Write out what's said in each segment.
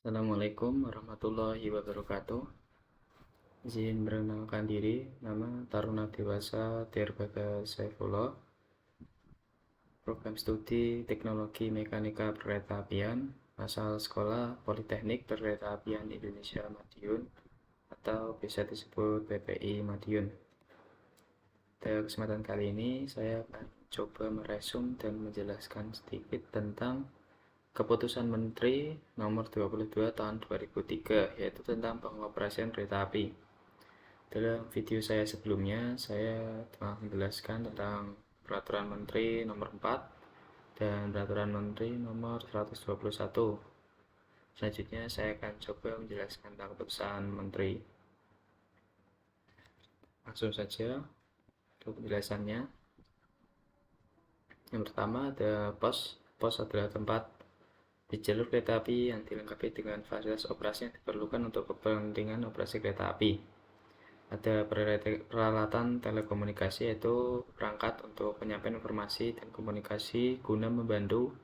Assalamualaikum warahmatullahi wabarakatuh. Izin perkenalkan diri, nama Taruna Dewasa Dirbada Saifullah, program studi Teknologi Mekanika Perkeretaapian, asal Sekolah Politeknik Perkeretaapian Indonesia Madiun atau bisa disebut PPI Madiun. Pada kesempatan kali ini saya akan coba meresum dan menjelaskan sedikit tentang Keputusan Menteri Nomor 22 Tahun 2003, yaitu tentang pengoperasian kereta api. Dalam video saya sebelumnya, saya telah menjelaskan tentang Peraturan Menteri Nomor 4 dan Peraturan Menteri Nomor 121. Selanjutnya, saya akan coba menjelaskan tentang Keputusan Menteri. Langsung saja untuk penjelasannya. Yang pertama ada pos. Pos adalah tempat di jalur kereta api yang dilengkapi dengan fasilitas operasi yang diperlukan untuk kepentingan operasi kereta api. Ada peralatan telekomunikasi, yaitu perangkat untuk penyampaian informasi dan komunikasi guna membantu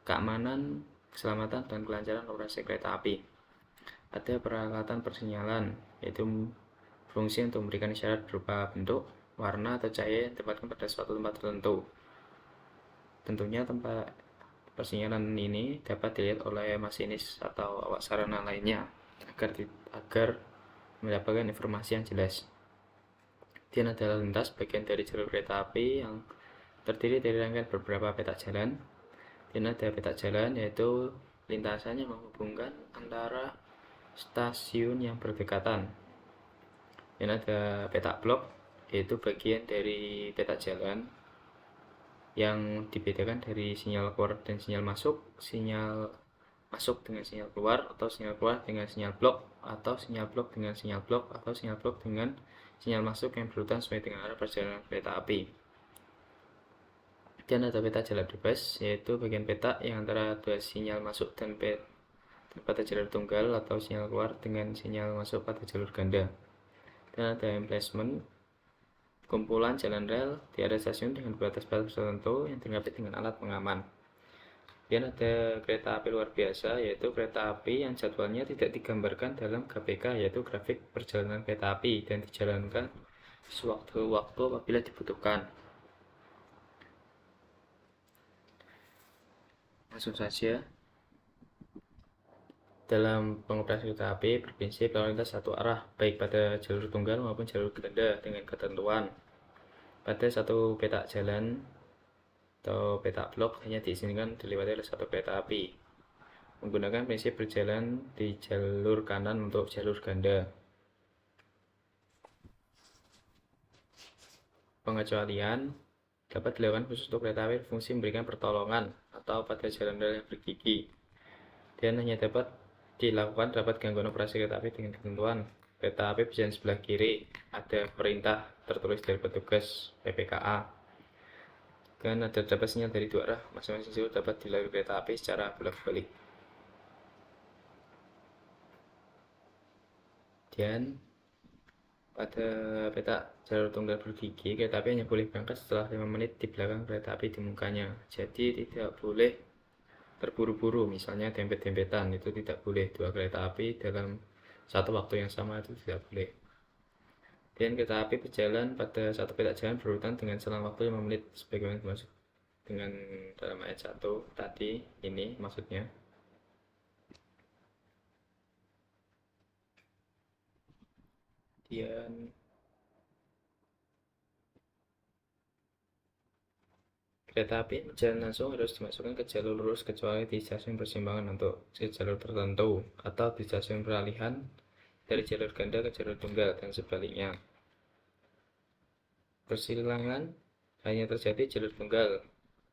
keamanan, keselamatan, dan kelancaran operasi kereta api. Ada peralatan persinyalan, yaitu fungsi untuk memberikan isyarat berupa bentuk, warna, atau cahaya yang ditempatkan pada suatu tempat tertentu. Tentunya tempat persinyalan ini dapat dilihat oleh masinis atau awak sarana lainnya agar mendapatkan informasi yang jelas. Kemudian ada lalu lintas, bagian dari jalur kereta api yang terdiri dari rangkaian beberapa petak jalan. Dan ada petak jalan, yaitu lintasan yang menghubungkan antara stasiun yang berdekatan. Dan ada petak blok, yaitu bagian dari petak jalan yang dibedakan dari sinyal keluar dan sinyal masuk dengan sinyal keluar, atau sinyal keluar dengan sinyal blok, atau sinyal blok dengan sinyal blok, atau sinyal blok dengan sinyal masuk yang berurutan sesuai dengan arah perjalanan kereta api. Dan ada peta jalan bebas, yaitu bagian peta yang antara dua sinyal masuk dan pada jalur tunggal atau sinyal keluar dengan sinyal masuk pada jalur ganda. Dan ada emplacement, kumpulan jalan rel di area stasiun dengan batas-batas tertentu yang dilengkapi dengan alat pengaman. Kemudian ada kereta api luar biasa, yaitu kereta api yang jadwalnya tidak digambarkan dalam GPK, yaitu grafik perjalanan kereta api, dan dijalankan sewaktu-waktu apabila dibutuhkan. Langsung saja. Dalam pengoperasian kereta api berprinsip lalu lintas satu arah, baik pada jalur tunggal maupun jalur ganda dengan ketentuan. Pada satu petak jalan atau petak blok hanya diizinkan dilewati oleh satu kereta api, menggunakan prinsip berjalan di jalur kanan untuk jalur ganda. Pengecualian dapat dilakukan khusus untuk kereta api berfungsi memberikan pertolongan atau pada jalan rel yang bergigi, dan hanya dapat dilakukan terdapat gangguan operasi kereta api dengan ketentuan. Kereta api berjalan sebelah kiri, ada perintah tertulis dari petugas PPKA, dan ada terdapat sinyal dari dua arah, masing-masing jalur dapat dilalui kereta api secara bolak-balik. Dan pada peta jalur tunggal bergigi, kereta api hanya boleh berangkat setelah 5 menit di belakang kereta api dimukanya. Jadi tidak boleh terburu-buru, misalnya dempet-dempetan, itu tidak boleh. Dua kereta api dalam satu waktu yang sama itu tidak boleh. Dan kereta api berjalan pada satu petak jalan berurutan dengan selang waktu 5 menit sebagaimana dimaksud dengan dalam ayat 1 tadi. Ini maksudnya. Kemudian kereta api berjalan langsung harus dimasukkan ke jalur lurus kecuali di stasiun persimpangan untuk jalur tertentu, atau di stasiun peralihan dari jalur ganda ke jalur tunggal dan sebaliknya. Persilangan hanya terjadi jalur tunggal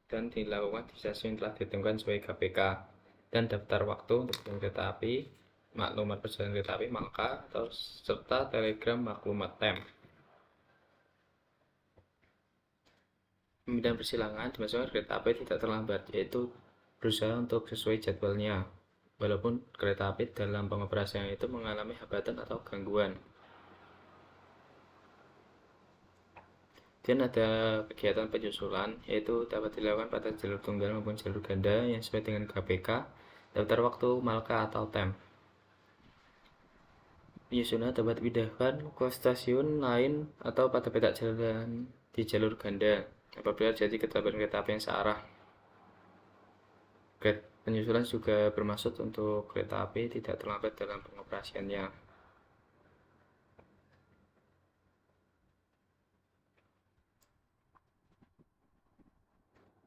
dan dilakukan di stasiun telah ditentukan sebagai GPK, dan daftar waktu untuk kereta api, maklumat perjalanan kereta api, maka atau serta telegram maklumat tem. Pembinaan persilangan dimasukkan kereta api tidak terlambat, yaitu berusaha untuk sesuai jadwalnya, walaupun kereta api dalam pengoperasian itu mengalami hambatan atau gangguan. Dan ada kegiatan penyusulan, yaitu dapat dilakukan pada jalur tunggal maupun jalur ganda yang sesuai dengan GPK, daftar waktu, marka, atau tem. penyusunan dapat dipindahkan ke stasiun lain atau pada petak jalan di jalur ganda apabila terjadi ketabrakan kereta api yang searah. Penyusulan juga bermaksud untuk kereta api tidak terlambat dalam pengoperasiannya.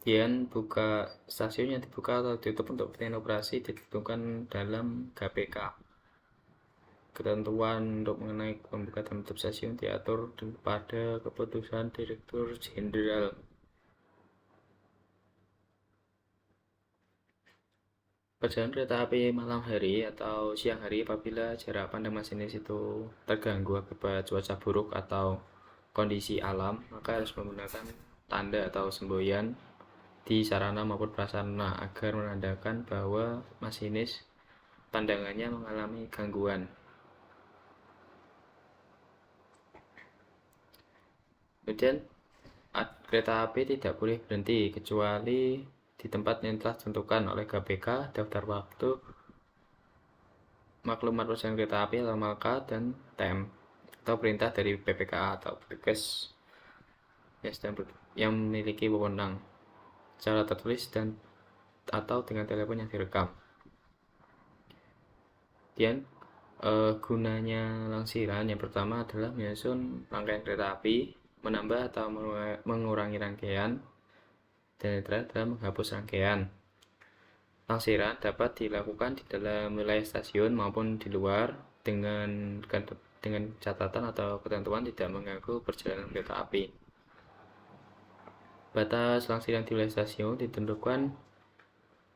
Kemudian stasiun yang dibuka atau ditutup untuk kepentingan operasi ditentukan dalam GPK. Ketentuan untuk mengenai pembuka dan tutup stasiun diatur pada keputusan Direktur Jenderal. Perjalanan kereta api malam hari atau siang hari apabila jarak pandang masinis itu terganggu akibat cuaca buruk atau kondisi alam, maka harus menggunakan tanda atau semboyan di sarana maupun prasarana agar menandakan bahwa masinis pandangannya mengalami gangguan. Kemudian kereta api tidak boleh berhenti kecuali di tempat yang telah ditentukan oleh GPK, daftar waktu, maklumat perjalanan kereta api atau MALKA, dan TEM atau perintah dari PPKA atau petugas yang memiliki wewenang secara tertulis dan atau dengan telepon yang direkam. Kemudian gunanya langsiran yang pertama adalah menyusun rangkaian kereta api, menambah atau mengurangi rangkaian, dan yang terakhir adalah menghapus rangkaian. Langsiran dapat dilakukan di dalam wilayah stasiun maupun di luar dengan catatan atau ketentuan tidak mengganggu perjalanan kereta api. Batas langsiran di wilayah stasiun ditentukan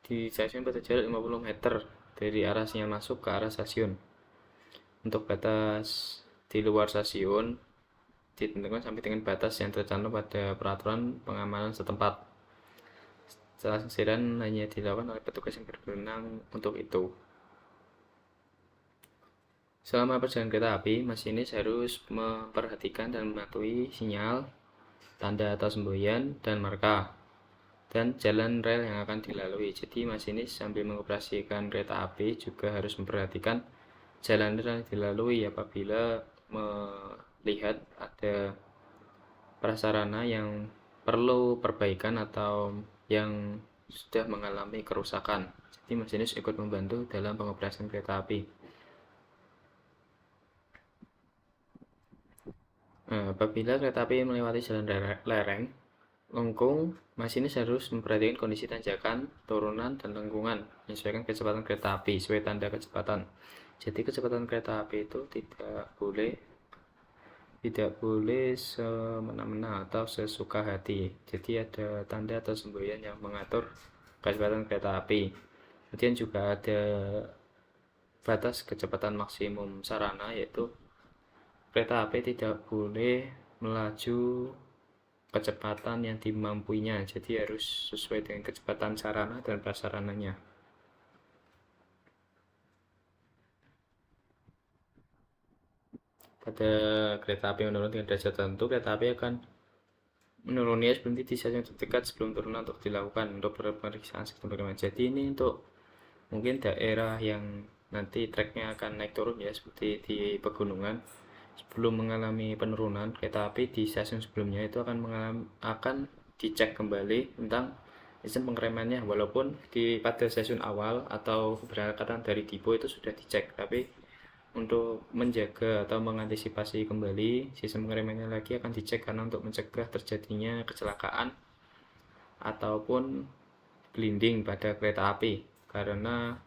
di stasiun pada jarak 50 meter dari arah sinyal masuk ke arah stasiun. Untuk batas di luar stasiun ditentukan sampai dengan batas yang tercantum pada peraturan pengamanan setempat. Langsiran hanya dilakukan oleh petugas yang berwenang untuk itu. Selama perjalanan kereta api, masinis harus memperhatikan dan mematuhi sinyal, tanda atau semboyan, dan marka, dan jalan rel yang akan dilalui. Jadi masinis sambil mengoperasikan kereta api juga harus memperhatikan jalan rel yang dilalui apabila melihat ada prasarana yang perlu perbaikan atau yang sudah mengalami kerusakan. Jadi masinis ikut membantu dalam pengoperasian kereta api. Apabila kereta api melewati jalan lereng, lengkung, masinis harus memperhatikan kondisi tanjakan, turunan, dan lengkungan, menyesuaikan kecepatan kereta api sesuai tanda kecepatan. Jadi kecepatan kereta api itu tidak boleh semena-mena atau sesuka hati. Jadi ada tanda atau semboyan yang mengatur kecepatan kereta api. Kemudian juga ada batas kecepatan maksimum sarana, yaitu kereta api tidak boleh melaju kecepatan yang dimampuinya, jadi harus sesuai dengan kecepatan sarana dan prasarananya. Pada kereta api menurun dengan derajat tertentu, kereta api akan menurunnya berhenti di stasiun terdekat sebelum turunan untuk dilakukan untuk pemeriksaan sistem bagaimana. Jadi ini untuk mungkin daerah yang nanti treknya akan naik turun ya, seperti di pegunungan. Sebelum mengalami penurunan, kereta api di stasiun sebelumnya itu akan dicek kembali tentang sistem pengeremannya, walaupun pada stasiun awal atau keberangkatan dari depo itu sudah dicek, tapi untuk menjaga atau mengantisipasi kembali sistem pengeremannya lagi akan dicek karena untuk mencegah terjadinya kecelakaan ataupun blinding pada kereta api, karena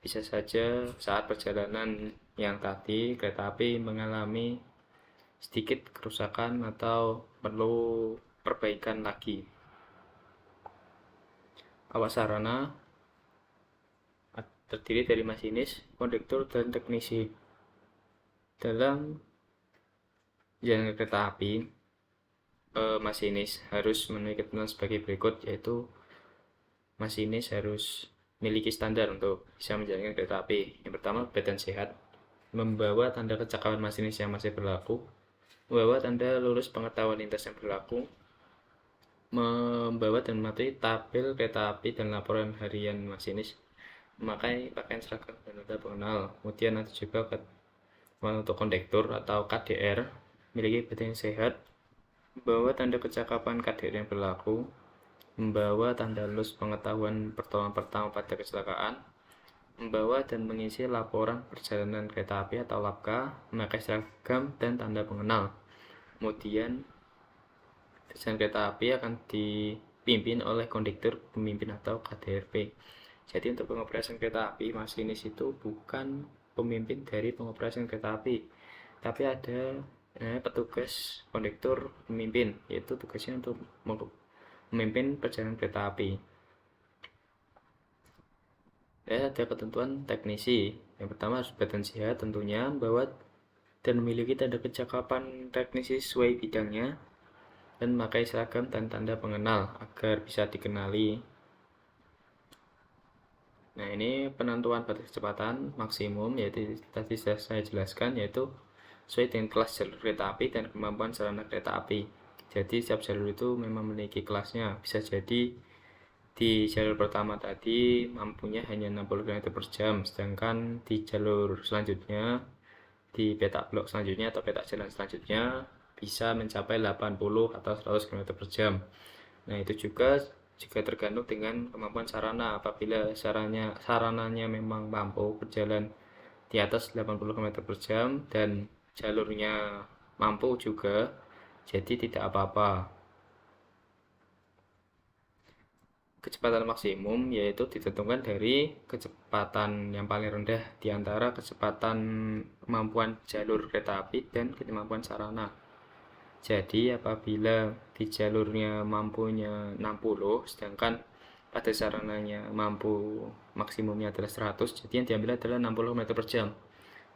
bisa saja saat perjalanan yang tadi kereta api mengalami sedikit kerusakan atau perlu perbaikan lagi. Awak sarana terdiri dari masinis, kondektur, dan teknisi. Dalam jalan kereta api, masinis harus memenuhi ketentuan sebagai berikut, yaitu masinis harus memiliki standar untuk bisa menjalankan kereta api. Yang pertama, badan sehat, membawa tanda kecakapan masinis yang masih berlaku, membawa tanda lulus pengetahuan lintas yang berlaku, membawa dan mematuhi tabel kereta api dan laporan harian masinis, memakai pakaian seragam dan nota pengenal. Kemudian ada juga untuk kondektur atau KDR memiliki badan yang sehat, membawa tanda kecakapan KDR yang berlaku, membawa tanda lulus pengetahuan pertolongan pertama pada kecelakaan, membawa dan mengisi laporan perjalanan kereta api atau LAPKA, memakai seragam dan tanda pengenal. Kemudian perjalanan kereta api akan dipimpin oleh kondektur pemimpin atau KDRP. Jadi untuk pengoperasian kereta api, masinis itu bukan pemimpin dari pengoperasian kereta api, tapi ada petugas kondektur pemimpin, yaitu tugasnya untuk memimpin perjalanan kereta api. Ada ketentuan teknisi. Yang pertama harus badan sehat tentunya, bahwa dan memiliki tanda kecakapan teknisi sesuai bidangnya, dan memakai seragam dan tanda pengenal agar bisa dikenali. Nah, ini penentuan batas kecepatan maksimum, yaitu tadi sudah saya jelaskan, yaitu sesuai dengan kelas jalur kereta api dan kemampuan sarana kereta api. Jadi setiap jalur itu memang memiliki kelasnya. Bisa jadi di jalur pertama tadi mampunya hanya 60 km per jam, sedangkan di jalur selanjutnya, di petak blok selanjutnya atau petak jalan selanjutnya bisa mencapai 80 atau 100 km per jam. Nah, itu juga tergantung dengan kemampuan sarana. Apabila sarananya memang mampu berjalan di atas 80 km per jam dan jalurnya mampu juga, jadi tidak apa-apa. Kecepatan maksimum yaitu ditentukan dari kecepatan yang paling rendah di antara kecepatan kemampuan jalur kereta api dan kemampuan sarana. Jadi apabila di jalurnya mampunya 60, sedangkan pada sarananya mampu maksimumnya adalah 100, jadi yang diambil adalah 60 km per jam.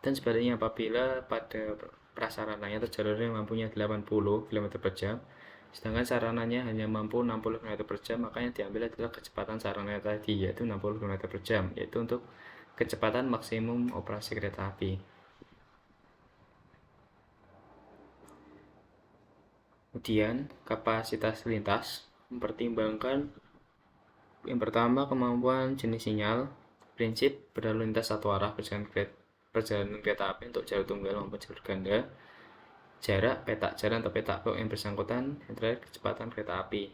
Dan sebaliknya apabila pada prasarananya atau jalurnya mampunya 80 km per jam, sedangkan sarananya hanya mampu 60 km per jam, maka yang diambil adalah kecepatan sarananya tadi, yaitu 60 km per jam, yaitu untuk kecepatan maksimum operasi kereta api. Kemudian kapasitas lintas mempertimbangkan yang pertama kemampuan jenis sinyal, prinsip berlalu lintas satu arah perjalanan kereta api untuk jalur tunggal maupun jalur ganda, jarak, petak jalan atau petak blok yang bersangkutan, yang terakhir kecepatan kereta api.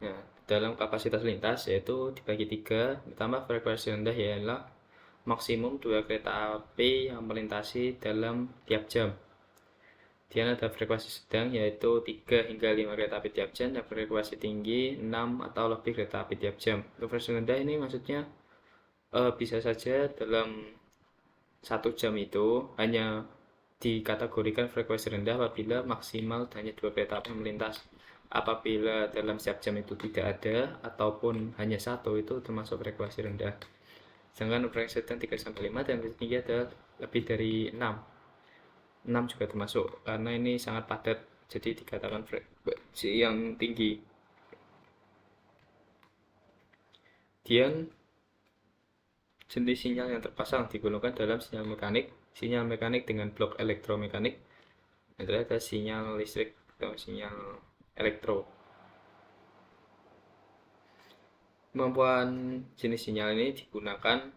Nah, dalam kapasitas lintas yaitu dibagi tiga. Pertama, frekuensi rendah ialah maksimum 2 kereta api yang melintasi dalam tiap jam. Kemudian ada frekuensi sedang yaitu 3 hingga 5 kereta api tiap jam, dan frekuensi tinggi 6 atau lebih kereta api tiap jam. Untuk frekuensi rendah ini maksudnya bisa saja dalam 1 jam itu hanya dikategorikan frekuensi rendah apabila maksimal hanya 2 kereta api melintas. Apabila dalam setiap jam itu tidak ada ataupun hanya 1, itu termasuk frekuensi rendah. Sedangkan frekuensi sedang 3-5 dan frekuensi tinggi ada lebih dari 6 juga termasuk, karena ini sangat padat, jadi dikatakan frekuensi yang tinggi. Kemudian jenis sinyal yang terpasang digolongkan dalam sinyal mekanik dengan blok elektromekanik, adalah ada sinyal listrik atau sinyal elektro. Kemampuan jenis sinyal ini digunakan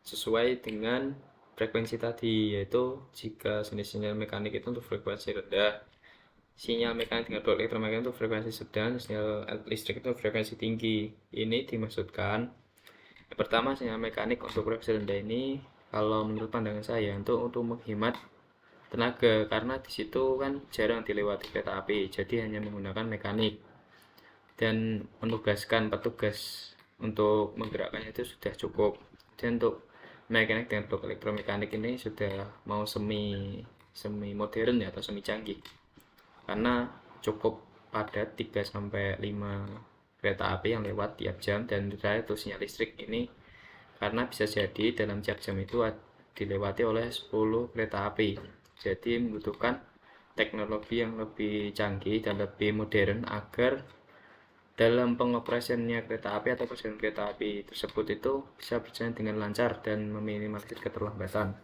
sesuai dengan frekuensi tadi, yaitu jika jenis sinyal mekanik itu untuk frekuensi rendah, sinyal mekanik dengan blok elektromekanik itu frekuensi sedang, sinyal listrik itu frekuensi tinggi. Ini dimaksudkan yang pertama, sinyal mekanik untuk frekuensi rendah ini, kalau menurut pandangan saya, untuk menghemat tenaga, karena di situ kan jarang dilewati kereta api, jadi hanya menggunakan mekanik dan menugaskan petugas untuk menggerakkannya itu sudah cukup. Dan untuk mekanik dengan blok elektromekanik ini sudah mau semi modern ya, atau semi canggih, karena cukup padat 3-5 kereta api yang lewat tiap jam, dan itu sinyal listrik ini karena bisa jadi dalam tiap jam itu dilewati oleh 10 kereta api, jadi membutuhkan teknologi yang lebih canggih dan lebih modern agar dalam pengoperasiannya kereta api atau perjalanan kereta api tersebut itu bisa berjalan dengan lancar dan meminimalisir keterlambatan.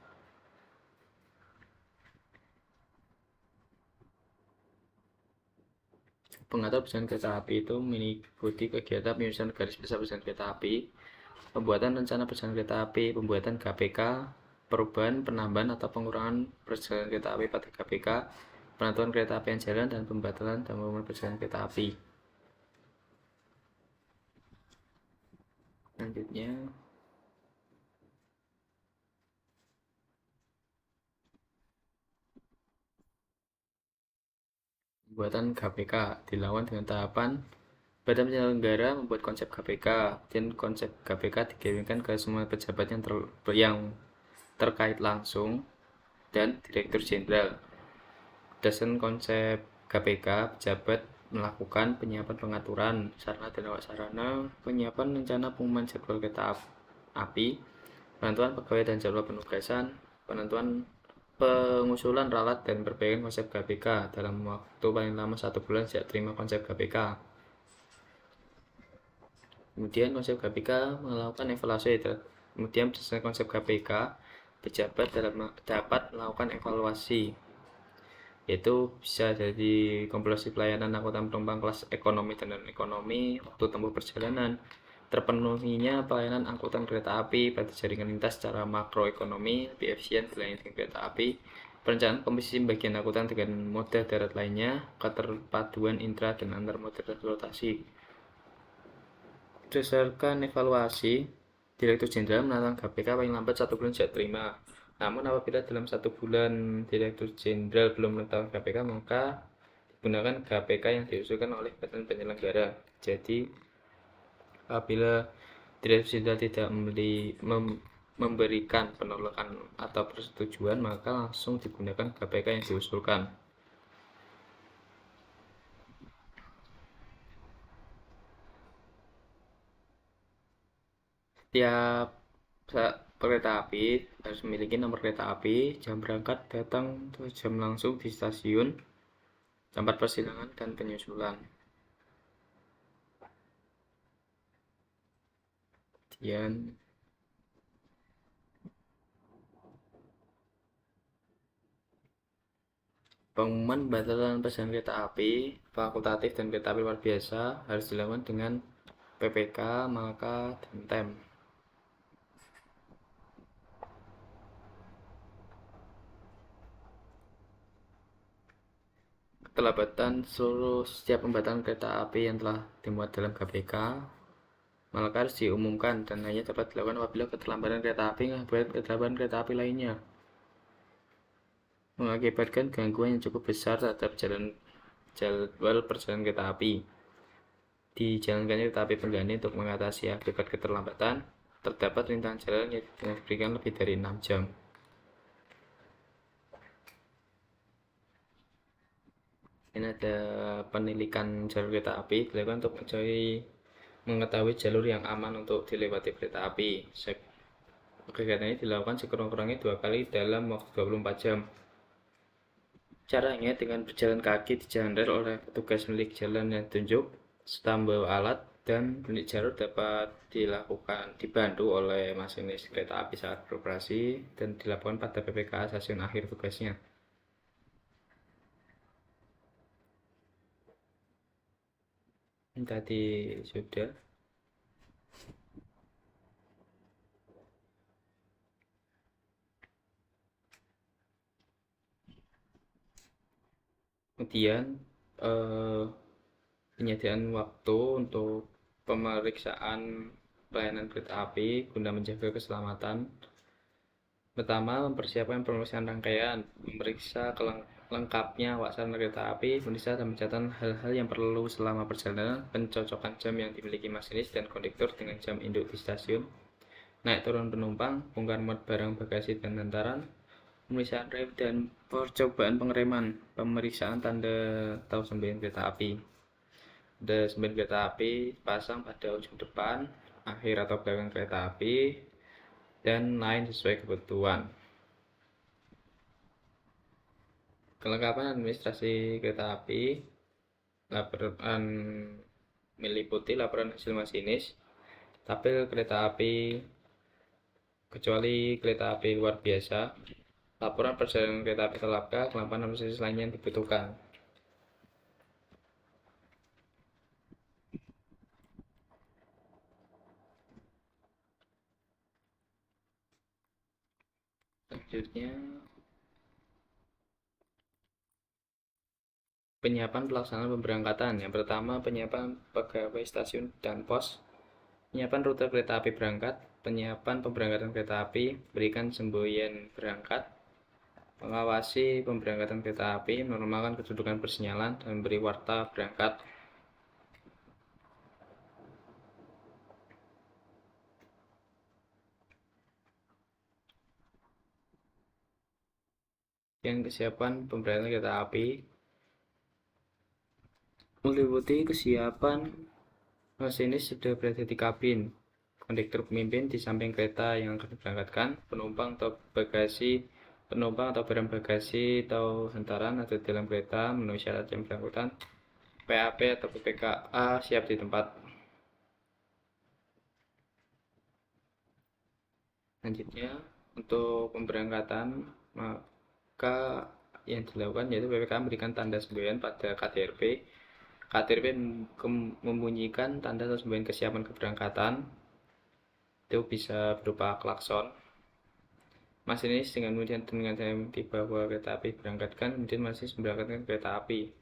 Pengatur perjalanan kereta api itu mengikuti kegiatan penyusunan garis besar perjalanan kereta api, pembuatan rencana perjalanan kereta api, pembuatan GPK, perubahan, penambahan atau pengurangan perjalanan kereta api pada KPK, penentuan kereta api yang jalan, dan pembatalan dan pengumuman perjalanan kereta api. Selanjutnya, pembuatan KPK dilakukan dengan tahapan Badan Penyelenggara membuat konsep KPK, dan konsep KPK dikirimkan ke semua pejabat yang terkait langsung dan Direktur Jenderal. Berdasarkan konsep KPK, pejabat melakukan penyiapan pengaturan sarana dan sarana, penyiapan rencana pengumuman jadwal kereta api, penentuan pegawai dan jadwal penugasan, penentuan pengusulan ralat dan perbaikan konsep KPK dalam waktu paling lama 1 bulan sejak terima konsep KPK. Kemudian konsep KPK melakukan evaluasi. Kemudian berdasarkan konsep KPK, pejabat dapat melakukan evaluasi, yaitu bisa jadi kompilasi pelayanan angkutan penumpang kelas ekonomi dan non ekonomi, waktu tempuh perjalanan, terpenuhinya pelayanan angkutan kereta api pada jaringan lintas secara makroekonomi, lebih efisien dibanding dengan kereta api, perencanaan komposisi bagian angkutan dengan moda darat lainnya, keterpaduan intra dan antar moda transportasi. Berdasarkan evaluasi, Direktur Jenderal menantang KPK paling lambat 1 bulan sejak terima. Namun apabila dalam 1 bulan Direktur Jenderal belum menentang KPK, maka digunakan KPK yang diusulkan oleh Badan Penyelenggara. Jadi apabila Direktur Jenderal tidak memberikan penolakan atau persetujuan, maka langsung digunakan KPK yang diusulkan. Setiap kereta api harus memiliki nomor kereta api, jam berangkat, datang, jam langsung di stasiun, tempat persilangan, dan penyusulan. Kemudian pengumuman batalan perjalanan kereta api fakultatif dan kereta api luar biasa harus dilakukan dengan PPK, maka dan tem. Keterlambatan seluruh setiap pembatalan kereta api yang telah dimuat dalam KPK maka harus diumumkan dan hanya dapat dilakukan apabila keterlambatan kereta api mengakibatkan keterlambatan kereta api lainnya, mengakibatkan gangguan yang cukup besar terhadap jadwal perjalanan kereta api. Dijalankannya kereta api pengganti untuk mengatasi akibat keterlambatan, terdapat rintangan jalan yang diberikan lebih dari 6 jam. Ini ada penilikan jalur kereta api dilakukan untuk mengetahui jalur yang aman untuk dilewati kereta api. Kegiatan ini dilakukan sekurang-kurangnya 2 kali dalam waktu 24 jam. Caranya dengan berjalan kaki di jalan rel oleh petugas milik jalan yang ditunjuk, serta membawa alat dan unit jalur dapat dibantu oleh masinis kereta api saat beroperasi dan dilakukan pada PPK stasiun akhir tugasnya. Ini tadi sudah. Kemudian penyediaan waktu untuk pemeriksaan pelayanan kereta api guna menjaga keselamatan. Pertama, mempersiapkan pemeriksaan rangkaian, memeriksa lengkapnya awak sarana kereta api, memeriksa dan mencatat hal-hal yang perlu selama perjalanan, pencocokan jam yang dimiliki masinis dan konduktor dengan jam induk di stasiun, naik turun penumpang, bongkar muat barang bagasi dan hantaran, pemeriksaan rem dan percobaan pengereman, pemeriksaan tanda tahu semboyan kereta api. Tanda semboyan kereta api pasang pada ujung depan, akhir atau belakang kereta api, dan lain sesuai kebutuhan. Kelengkapan administrasi kereta api, laporan meliputi laporan hasil masinis, tabel kereta api kecuali kereta api luar biasa, laporan perjalanan kereta api telapka, kelengkapan administrasi lainnya yang dibutuhkan. Selanjutnya, penyiapan pelaksanaan pemberangkatan. Yang pertama, penyiapan pegawai stasiun dan pos, penyiapan rute kereta api berangkat, penyiapan pemberangkatan kereta api, berikan semboyan berangkat, mengawasi pemberangkatan kereta api, menormalkan kedudukan persinyalan, dan memberi warta berangkat. Yang kesiapan pemberangkatan kereta api meliputi kesiapan masinis sudah berada di kabin, kondektur pemimpin di samping kereta yang akan diberangkatkan, penumpang atau barang bagasi atau hantaran ada di dalam kereta memenuhi syarat yang bersangkutan, PAP atau PPKA siap di tempat. Selanjutnya, untuk pemberangkatan, maka yang dilakukan yaitu PPKA memberikan tanda semboyan pada KTRP. KTRP membunyikan tanda semboyan kesiapan keberangkatan. Itu bisa berupa klakson. Masinis dengan di bawah kereta api berangkatkan, kemudian masinis memberangkatkan kereta api.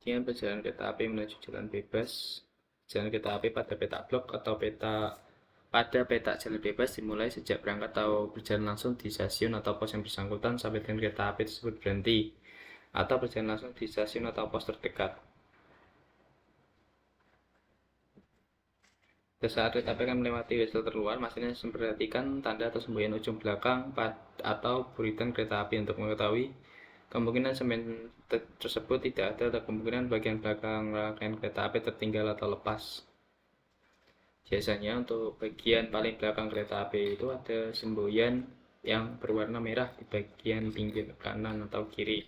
Dengan perjalanan kereta api menuju jalan bebas, jalan kereta api pada peta blok atau pada peta jalan bebas dimulai sejak berangkat atau berjalan langsung di stasiun atau pos yang bersangkutan sampai dengan kereta api tersebut berhenti, atau berjalan langsung di stasiun atau pos terdekat. Saat kereta api akan melewati wesel terluar, masinis memperhatikan tanda atau semboyan ujung belakang atau buritan kereta api untuk mengetahui kemungkinan semen tersebut tidak ada atau kemungkinan bagian belakang rangkaian kereta api tertinggal atau lepas. Biasanya untuk bagian paling belakang kereta api itu ada semboyan yang berwarna merah di bagian pinggir kanan atau kiri,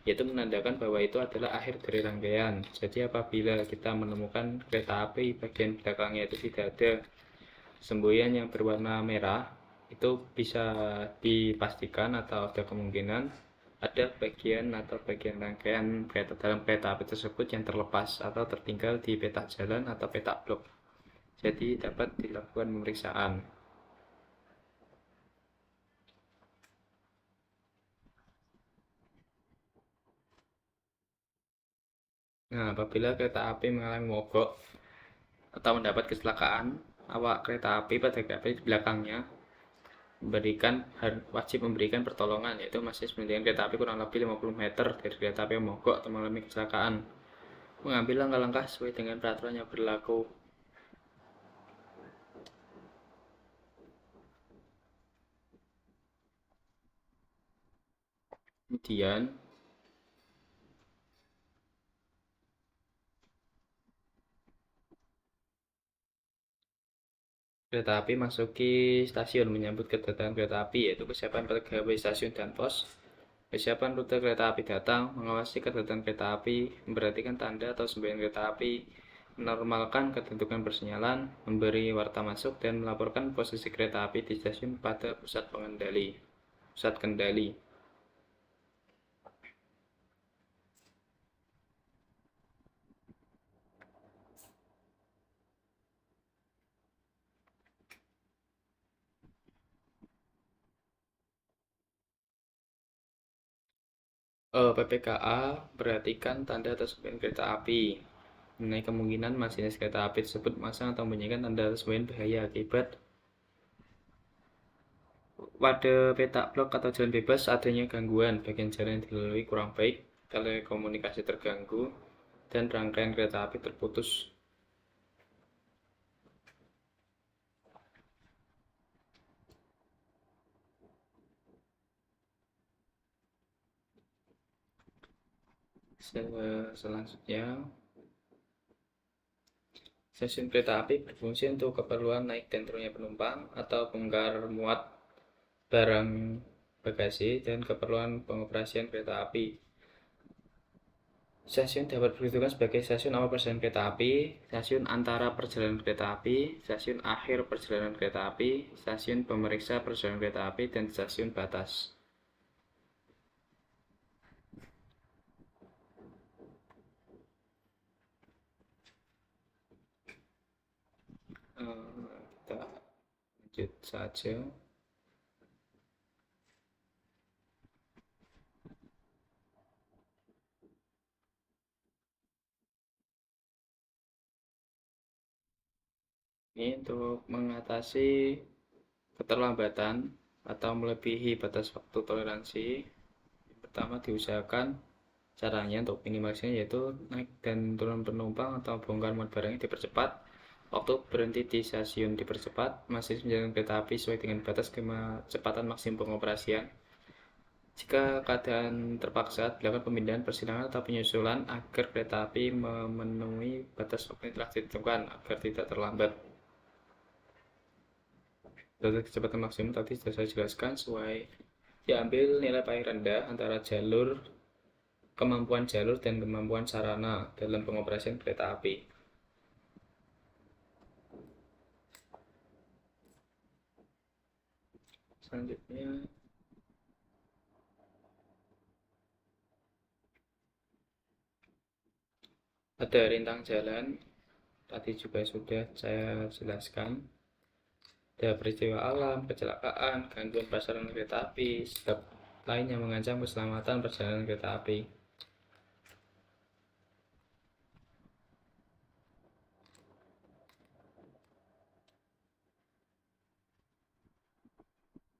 yaitu menandakan bahwa itu adalah akhir dari rangkaian. Jadi apabila kita menemukan kereta api bagian belakangnya itu tidak ada semboyan yang berwarna merah, itu bisa dipastikan atau ada kemungkinan ada bagian atau bagian rangkaian kereta dalam kereta api tersebut yang terlepas atau tertinggal di peta jalan atau peta blok. Jadi dapat dilakukan pemeriksaan. Nah, apabila kereta api mengalami mogok atau mendapat kecelakaan, awak kereta api pada kereta api di belakangnya wajib memberikan pertolongan, yaitu masih meninggalkan kereta api kurang lebih 50 meter dari kereta api yang mogok atau mengalami kecelakaan, mengambil langkah-langkah sesuai dengan peraturan yang berlaku. Kemudian kereta api masuki stasiun menyambut kedatangan kereta api, yaitu kesiapan pegawai stasiun dan pos, kesiapan rute kereta api datang, mengawasi kedatangan kereta api, memperhatikan tanda atau semboyan kereta api, menormalkan ketentukan persinyalan, memberi warta masuk, dan melaporkan posisi kereta api di stasiun pada pusat kendali. PPKA perhatikan tanda atau semboyan kereta api. Mengenai kemungkinan masinis kereta api tersebut memasang atau membunyikan tanda atau semboyan bahaya akibat pada peta blok atau jalan bebas adanya gangguan, bagian jalan yang dilalui kurang baik, telekomunikasi terganggu, dan rangkaian kereta api terputus. Selanjutnya, stasiun kereta api berfungsi untuk keperluan naik dan turunnya penumpang atau bongkar muat barang bagasi dan keperluan pengoperasian kereta api. Stasiun dapat berfungsi sebagai stasiun awal perjalanan kereta api, stasiun antara perjalanan kereta api, stasiun akhir perjalanan kereta api, stasiun pemeriksa perjalanan kereta api, dan stasiun batas. lanjut saja. Ini untuk mengatasi keterlambatan atau melebihi batas waktu toleransi. Pertama, diusahakan caranya untuk minimalisnya yaitu naik dan turun penumpang atau bongkar muat barangnya dipercepat. Waktu berhenti di stasiun dipercepat. Masih menjalankan kereta api sesuai dengan batas kecepatan maksimum pengoperasian. Jika keadaan terpaksa, dilakukan pemindahan, persilangan, atau penyusulan agar kereta api memenuhi batas waktu yang telah ditentukan agar tidak terlambat. Batas kecepatan maksimum tadi sudah saya jelaskan sesuai diambil nilai paling rendah antara kemampuan jalur dan kemampuan sarana dalam pengoperasian kereta api. Selanjutnya ada rintang jalan, tadi juga sudah saya jelaskan. Ada peristiwa alam, kecelakaan, gangguan pasaran kereta api, sebab lain yang mengancam keselamatan perjalanan kereta api.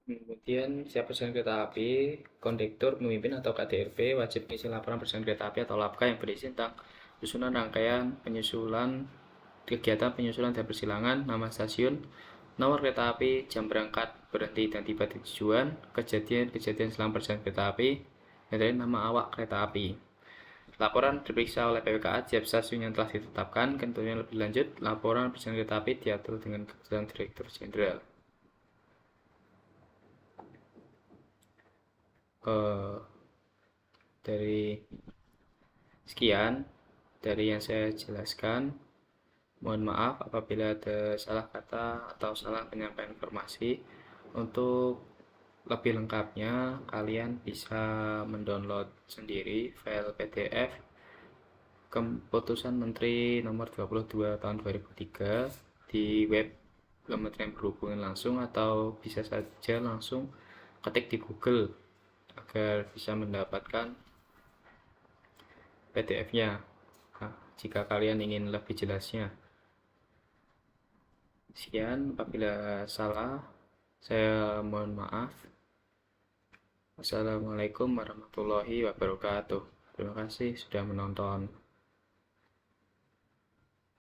Kemudian siapa perjalanan kereta api, kondektur, pemimpin atau KDRP wajib mengisi laporan perjalanan kereta api atau LAPK yang berisi tentang susunan rangkaian, kegiatan penyusulan dan persilangan, nama stasiun, nomor kereta api, jam berangkat, berhenti dan tiba di tujuan, kejadian selama perjalanan kereta api, dan nama awak kereta api. Laporan diperiksa oleh PPKA tiap stasiun yang telah ditetapkan. Ketentuan lebih lanjut, laporan perjalanan kereta api diatur dengan keputusan Direktur Jenderal. Dari sekian dari yang saya jelaskan, mohon maaf apabila ada salah kata atau salah penyampaian informasi. Untuk lebih lengkapnya, kalian bisa mendownload sendiri file PDF Keputusan Menteri Nomor 22 Tahun 2003 di web Kementerian Perhubungan langsung, atau bisa saja langsung ketik di Google agar bisa mendapatkan PDF-nya. Nah, jika kalian ingin lebih jelasnya. Sekian, apabila salah, saya mohon maaf. Wassalamualaikum warahmatullahi wabarakatuh. Terima kasih sudah menonton.